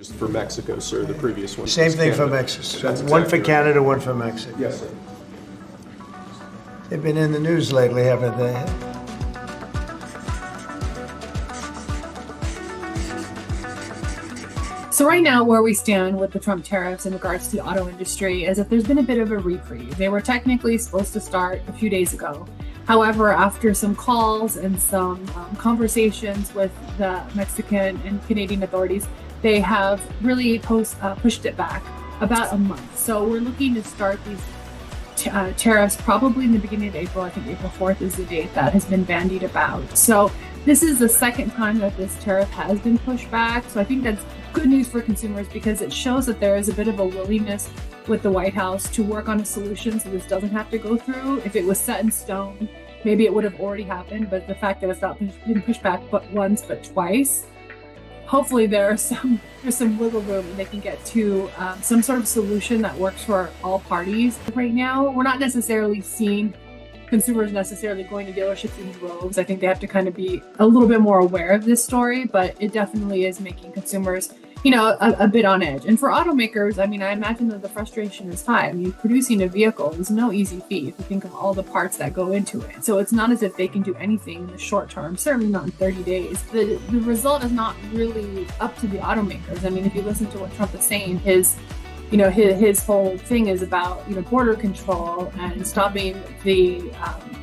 Just for Mexico, sir, the previous one. Same was thing for Canada. Mexico. That's One for exactly right. Canada, one for Mexico. Yes, sir. They've been in the news lately, haven't they? So right now, where we stand with the Trump tariffs in regards to the auto industry is that there's been a bit of a reprieve. They were technically supposed to start a few days ago. However, after some calls and some conversations with the Mexican and Canadian authorities, they have really pushed it back about a month. So we're looking to start these tariffs probably in the beginning of April. I think April 4th is the date that has been bandied about. So this is the second time that this tariff has been pushed back. So I think that's good news for consumers because it shows that there is a bit of a willingness with the White House to work on a solution so this doesn't have to go through. If it was set in stone, maybe it would have already happened, but the fact that it's not been pushed back but once but twice, hopefully there's some wiggle room and they can get to some sort of solution that works for all parties. Right now, we're not necessarily seeing consumers necessarily going to dealerships in droves. I think they have to kind of be a little bit more aware of this story, but it definitely is making consumers, a bit on edge. And for automakers, I mean, I imagine that the frustration is high. I mean, producing a vehicle is no easy feat if you think of all the parts that go into it. So it's not as if they can do anything in the short term, certainly not in 30 days. The result is not really up to the automakers. I mean, if you listen to what Trump is saying, his whole thing is about, border control and stopping the,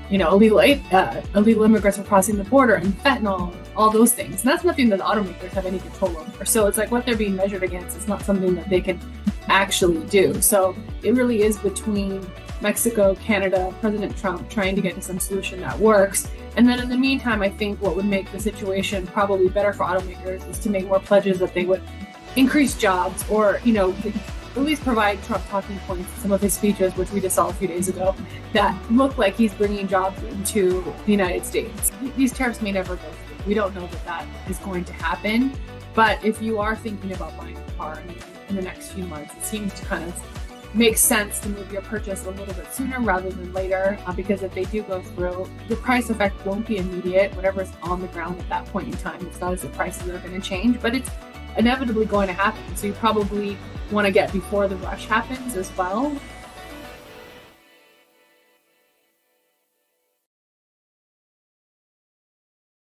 illegal immigrants from crossing the border and fentanyl, all those things. And that's nothing that the automakers have any control over. So it's like what they're being measured against is not something that they can actually do. So it really is between Mexico, Canada, President Trump trying to get to some solution that works. And then in the meantime, I think what would make the situation probably better for automakers is to make more pledges that they would increase jobs or, at least provide Trump talking points in some of his speeches, which we just saw a few days ago, that look like he's bringing jobs into the United States. These tariffs may never go through. We don't know that is going to happen. But if you are thinking about buying a car in the next few months, it seems to kind of make sense to move your purchase a little bit sooner rather than later, because if they do go through, the price effect won't be immediate. Whatever's on the ground at that point in time, it's not as if prices are going to change, but it's inevitably going to happen. So you probably want to get before the rush happens as well.